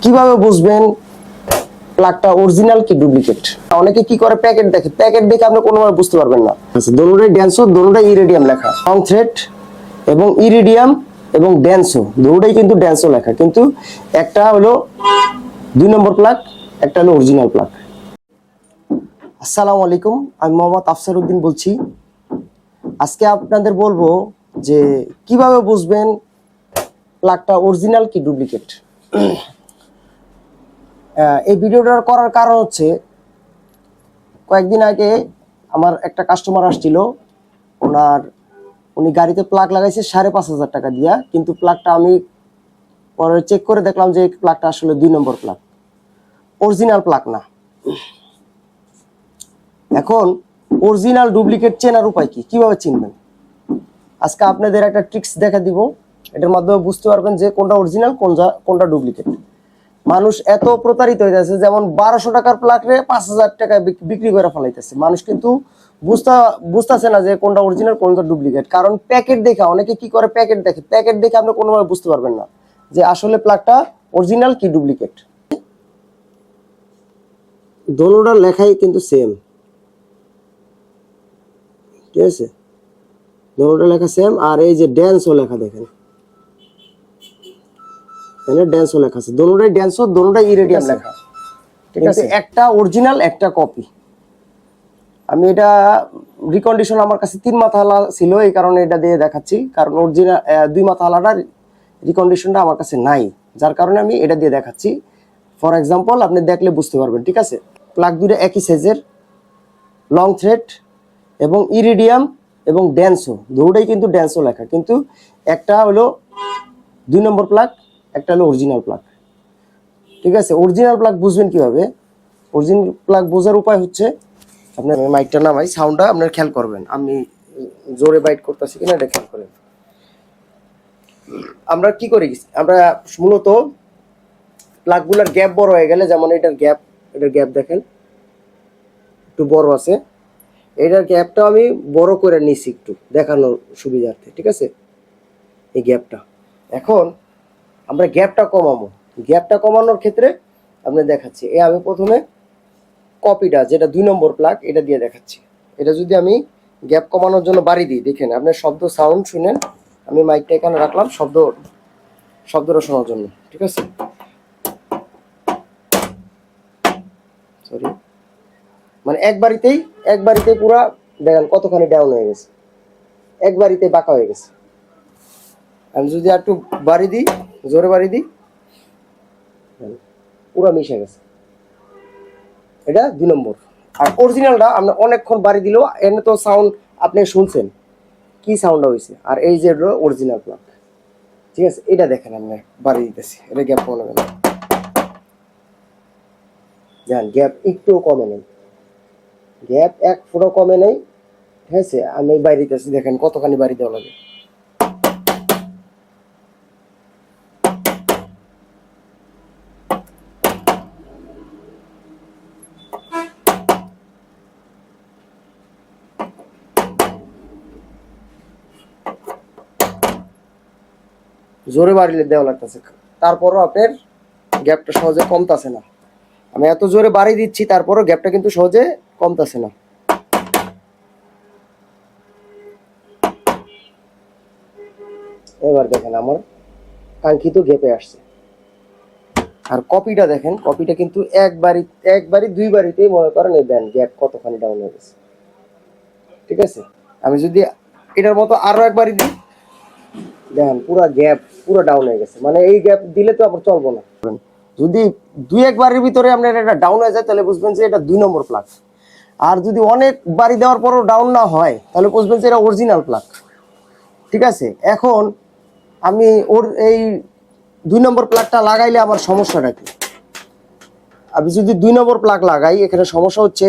কিভাবে বুঝবেন প্লাগটা অরিজিনাল কি ডুপ্লিকেট? অনেকে কি করে প্যাকেট দেখে, প্যাকেট দেখে আপনি কোনোভাবে বুঝতে পারবেন না। দোনোটাই ড্যান্সো, দোনোটাই ইরিডিয়াম লেখা, লং থ্রেড এবং ইরিডিয়াম এবং ড্যান্সো দোনোটাই কিন্তু ড্যান্সো লেখা, কিন্তু একটা হলো 2 নম্বর প্লাগ, একটা হলো অরিজিনাল প্লাগ। আসসালামু আলাইকুম, আমি মোহাম্মদ আফসার উদ্দিন বলছি। আজকে আপনাদের বলবো যে কিভাবে বুঝবেন প্লাগটা অরিজিনাল কি ডুপ্লিকেট। এই ভিডিওটা করার কারণ হচ্ছে, কয়েকদিন আগে আমার একটা কাস্টমার আসছিল, উনি গাড়িতে প্লাগ লাগাইছে 5,500 টাকা দিয়া, কিন্তু প্লাগটা আমি পরে চেক করে দেখলাম যে এই প্লাগটা আসলে 2 নম্বর প্লাগ, অরিজিনাল প্লাগ না। এখন অরিজিনাল ডুপ্লিকেট চেনার উপায় কি, কিভাবে চিনবেন? আজকে আপনাদের একটা ট্রিক্স দেখা দিব, এটার মাধ্যমে বুঝতে পারবেন যে কোনটা অরিজিনাল কোনটা ডুপ্লিকেট। মানুষ এত প্রতারিত হয়ে যাচ্ছে, যেমন 1200 টাকার প্লাগরে 5,000 টাকায় বিক্রি করে ফেলাইতেছে। মানুষ কিন্তু বুঝতেছে না যে কোনটা অরিজিনাল কোনটা ডুপ্লিকেট, কারণ প্যাকেট দেখে অনেকে কি করে, প্যাকেট দেখে আপনি কোনোভাবে বুঝতে পারবেন না যে আসলে প্লাগটা অরিজিনাল কি ডুপ্লিকেট। দোনোটার লেখাই কিন্তু সেম, ঠিক আছে, দোনোটা লেখা সেম। আর এই যে ড্যান্সও লেখা দেখেন, ড্যান্সও লেখা আছে, দোনোটাই ড্যান্সও, দোনোটাই ইরিডিয়াম লেখা, ঠিক আছে। একটা অরিজিনাল, একটা কপি। আমি এটা রিকন্ডিশন আমার কাছে 3 মাথাওয়ালা ছিল, এই কারণে এটা দিয়ে দেখাচ্ছি, কারণ অরিজিনাল 2 মাথাওয়ালাটার রিকন্ডিশনটা আমার কাছে নাই, যার কারণে আমি এটা দিয়ে দেখাচ্ছি। ফর এক্সাম্পল আপনি দেখলে বুঝতে পারবেন, ঠিক আছে। প্লাগ দুটো একই সাইজের, লং থ্রেড এবং ইরিডিয়াম এবং ড্যান্সো, দুটোই কিন্তু ড্যান্সো লেখা, কিন্তু একটা হলো 2 নম্বর প্লাগ, একটা হলো অরিজিনাল প্লাগ, ঠিক আছে। অরিজিনাল প্লাগ বুঝবেন কিভাবে? অরিজিনাল প্লাগ বোঝার উপায় হচ্ছে, আপনার মাইকটা নামাই, সাউন্ডটা আপনার খেয়াল করবেন, আমি জোরে বাইট করতেছি কিনা এটা খেয়াল করেন। আমরা কি করি, আমরা মূলত প্লাগগুলোর গ্যাপ বড় হয়ে গেলে, যেমন এটার গ্যাপ দেখেন একটু বড় আছে, এটার গ্যাপটা আমি বড় করে নিছি একটু দেখানোর সুবিধার্থে, ঠিক আছে, এই গ্যাপটা। এখন আমরা গ্যাপটা কমানোর ক্ষেত্রে আপনি দেখাচ্ছি, আমি প্রথমে কপিটা, যেটা 2 নম্বর প্লাগ, এটা দিয়ে দেখাচ্ছি। এটা যদি আমি গ্যাপ কমানোর জন্য বাড়ি দিই, দেখেন আপনার সাউন্ড শুনেন, আমি মাইকটা এখানে রাখলাম শব্দটা শোনার জন্য, ঠিক আছে। সরি, মানে এক বাড়িতেই পুরা দেখেন কতখানি ডাউন হয়ে গেছে, এক বাড়িতে বাঁকা হয়ে গেছে। আমি যদি একটু বাড়ি দিই, জোরে বাড়ি দিই, পুরা মিশে গেছে। এটা 2 নম্বর। আর অরিজিনালটা আপনি অনেকক্ষণ বাড়ি দিলেও এনে তো সাউন্ড আপনি শুনছেন কি সাউন্ডটা হয়েছে। আর এই যে অরিজিনাল প্লাগ, ঠিক আছে, এটা দেখেন আমি বাড়ি দিতেছি, এটা গ্যাপ কমে গেল, দেখেন গ্যাপ একটু কমে নেই, গ্যাপ 1 ফুটও কমে নেই, ঠিক আছে। আমি বাড়ি দিতেছি, দেখেন কতখানি বাড়ি দেওয়া লাগে। জোরে বাড়িলে দেওয়া লাগতেছে, তারপরও আপনার গ্যাপটা সহজে কমতেছে না। আমি এত জোরে বাড়ি দিচ্ছি, তারপরও গ্যাপটা কিন্তু সহজে কমতেছে না। এবার দেখেন আমার কাঙ্ক্ষিত গ্যাপে আসছে। আর কপিটা দেখেন, কপিটা কিন্তু একবারই 2 বাড়িতেই মনে করেন এই দেন গ্যাপ কতখানি ডাউন হয়ে গেছে, ঠিক আছে। আমি যদি এটার মতো আরো একবারই দিই, দেখেন পুরো ডাউন হয়ে গেছে। মানে এই গ্যাপ দিলে তো আবার চলবো না। যদি 2-1 বারের ভিতরে আপনার এটা ডাউন হয়ে যায়, তাহলে বুঝবেন যে এটা 2 নম্বর প্লাগ। আর যদি অনেক বাড়ি দেওয়ার পরও ডাউন না হয়, তাহলে বুঝবেন যে এটা অরিজিনাল প্লাগ, ঠিক আছে। এখন আমি এই 2 নম্বর প্লাগটা লাগাইলে আমার সমস্যাটা কি? আমি যদি 2 নম্বর প্লাগ লাগাই, এখানে সমস্যা হচ্ছে,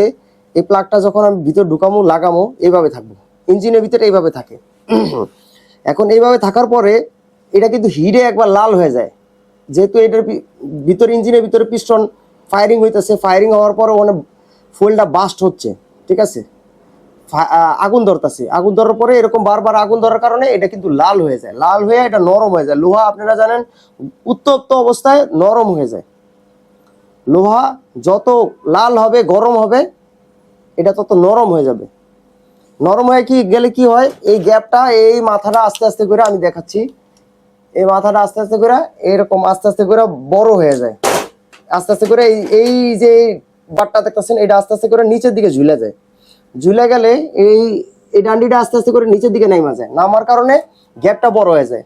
এই প্লাগটা যখন আমি ভিতর লাগামো এইভাবে থাকবো, ইঞ্জিনের ভিতরে এইভাবে থাকে। এখন এইভাবে থাকার পরে এটা কিন্তু হিটে একবার লাল হয়ে যায়, যেহেতু এটার ইঞ্জিনের ভিতরে পিস্টন ফায়ারিং হইতেছে, ফায়ারিং হওয়ার পরে মানে ফুয়েলটা বাস্ট হচ্ছে, ঠিক আছে, আগুন ধরতেছে, আগুন ধরার পরে এরকম বারবার আগুন ধরার কারণে এটা কিন্তু লাল হয়ে এটা নরম হয়ে যায়। লোহা আপনারা জানেন উত্তপ্ত অবস্থায় নরম হয়ে যায়, লোহা যত লাল হবে, গরম হবে, এটা তত নরম হয়ে যাবে। নরম হয়ে গেলে কি হয়, এই গ্যাপটা, এই মাথাটা আস্তে আস্তে করে, আমি দেখাচ্ছি, এই মাথাটা আস্তে আস্তে করে এরকম আস্তে আস্তে করে বড় হয়ে যায়। আস্তে আস্তে করে এই যে বাটটা দেখতেছেন, এটা আস্তে আস্তে করে নিচের দিকে ঝুলে যায়। ঝুলে গেলে এই ডান্ডিটা আস্তে আস্তে করে নিচের দিকে নামা যায়। নামার কারণে গ্যাপটা বড় হয়ে যায়।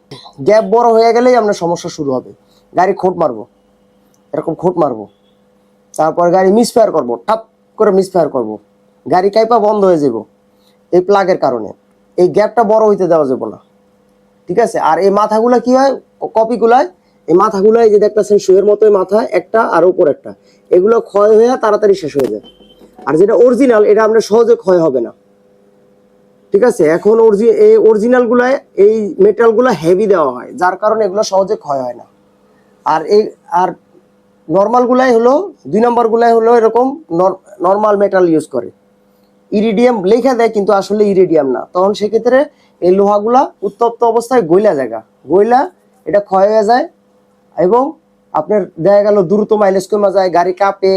গ্যাপ বড় হয়ে গেলেই আপনার সমস্যা শুরু হবে। গাড়ি খোট মারবো, এরকম খোট মারবো, তারপর গাড়ি মিসফায়ার করবো, ঠাপ করে মিসফায়ার করবো, গাড়ি কাইপা বন্ধ হয়ে যাব এই প্লাগের কারণে। এই গ্যাপটা বড় হইতে দেওয়া যাবে না, ঠিক আছে। আর এই মাথাগুলা কি হয়, কপিগুলায়, এই মাথাগুলাই যে দেখতেছেন শুয়ের মতোই মাথা একটা আর উপর একটা, এগুলো ক্ষয় হয়ে তাড়াতাড়ি শেষ হয়ে যায়। আর যেটা অরিজিনাল, এটা আপনার সহজে ক্ষয় হবে না, ঠিক আছে। এখন এই অরিজিনাল গুলায় এই মেটাল গুলা হেভি দেওয়া হয়, যার কারণে এগুলো সহজে ক্ষয় হয় না। আর নর্মাল গুলাই হলো, 2 নম্বর গুলাই হলো এরকম নর্মাল মেটাল ইউজ করে, ইরিডিয়াম লেখা দেয় কিন্তু আসলে ইরিডিয়াম না। তখন সেক্ষেত্রে এই লোহাগুলা উত্তপ্ত অবস্থায় গইলা গইলা এটা ক্ষয় হয়ে যায়, এবং আপনার দেখা গেল দ্রুত মাইলেজ কমে যায়, গাড়ি কাঁপে,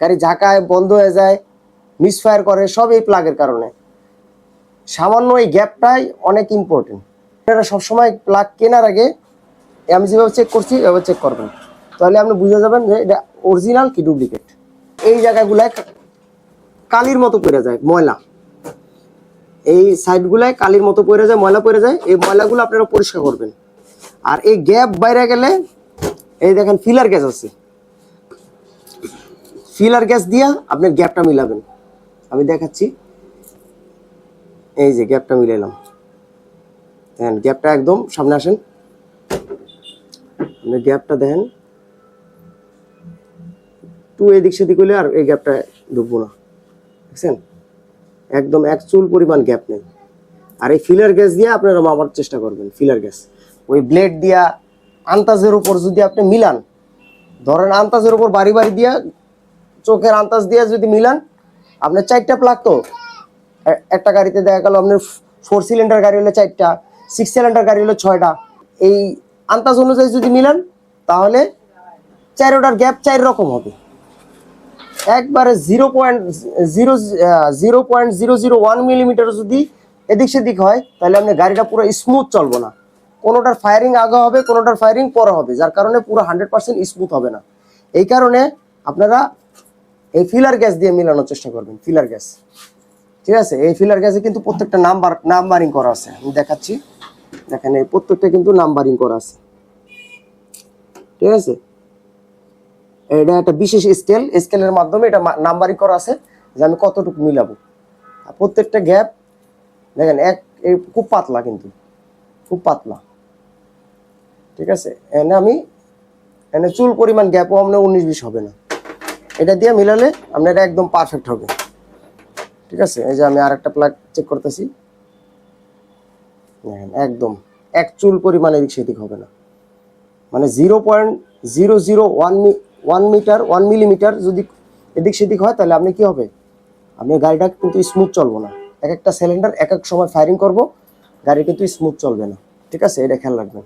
গাড়ি ঝাঁকায়, বন্ধ হয়ে যায়, মিসফায়ার করে, সব এই প্লাগের কারণে। সামান্য এই গ্যাপটাই অনেক ইম্পর্টেন্ট। আপনারা সবসময় প্লাগ কেনার আগে আমি যেভাবে চেক করছি এভাবে চেক করবেন, তাহলে আপনি বুঝে যাবেন যে এটা অরিজিনাল কি ডুপ্লিকেট। এই জায়গাগুলায় কালির মতো পড়ে যায় ময়লা, এই সাইডগুলায় কালির মতো পড়ে যায়, ময়লা পড়ে যায়, এই ময়লাগুলো আপনারা পরিষ্কার করবেন। আর এই গ্যাপ বাইরে গেলে এই দেখেন ফিলার গ্যাস আছে, ফিলার গ্যাস দিয়া আপনার গ্যাপটা মিলাবেন। আমি দেখাচ্ছি, এই যে গ্যাপটা মিলাইলাম, দেখেন গ্যাপটা একদম সামনে আসেন, আপনি গ্যাপটা দেখেন, একটু এদিক সেদিক হলে আর এই গ্যাপটা ঢুকবো না, দেখছেন একদম এক চুল পরিমাণ গ্যাপ নেই। আর এই ফিলার গ্যাস দিয়ে আপনারা মাপার চেষ্টা করবেন। ফিলার গ্যাস ওই ব্লেড দিয়া আন্তাজের উপর যদি আপনি মিলান, ধরেন আন্তাজের উপর বাড়ি বাড়ি দিয়া, চোখের আন্তাজ দিয়ে যদি মিলান, আপনার 4টা প্লাগ, তো একটা গাড়িতে দেখা গেল আপনার 4 সিলিন্ডার গাড়ি হলে 4টা, 6 সিলিন্ডার গাড়ি হলে 6টা, এই আন্তাজ অনুযায়ী যদি মিলান, তাহলে 4টার গ্যাপ 4 রকম হবে। একবারে 0.001 মিলিমিটার যদি এদিক সেদিক হয়, তাহলে আপনার গাড়িটা পুরো স্মুথ চলবে না। কোনোটার ফায়ারিং আগে হবে, কোনোটার ফায়ারিং পরে হবে, যার কারণে পুরো 100% স্মুথ হবে না। এই কারণে আপনারা এই ফিলার গ্যাস দিয়ে মিলানোর চেষ্টা করবেন, ফিলার গ্যাস, ঠিক আছে। এই ফিলার গ্যাসে কিন্তু প্রত্যেকটা নাম্বারিং করা আছে, আমি দেখাচ্ছি, দেখেন এই প্রত্যেকটা কিন্তু নাম্বারিং করা আছে, ঠিক আছে। এটা একটা বিশেষ স্কেলের মাধ্যমে এটা নাম্বারিং করা আছে যে আমি কতটুকু মিলাবো। আর প্রত্যেকটা গ্যাপ দেখেন খুব পাতলা, কিন্তু খুব পাতলা, ঠিক আছে। এনে চুল পরিমাণ গ্যাপও আপনার 19-20 হবে না। এটা দিয়ে মিলালে আপনার একদম পারফেক্ট হবে, ঠিক আছে। এই যে আমি আরেকটা প্লাগ চেক করতেছি, দেখেন একদম এক চুল পরিমাণ এদিক সেদিক হবে না, মানে 0.001 মিলিমিটার যদি এদিক সেদিক হয়, তাহলে আপনি কি হবে, আপনার গাড়িটা কিন্তু স্মুথ চলবে না। একটা সিলিন্ডার এক সময় ফায়ারিং করব, গাড়ি কিন্তু স্মুথ চলবে না, ঠিক আছে। এটা খেয়াল রাখবেন।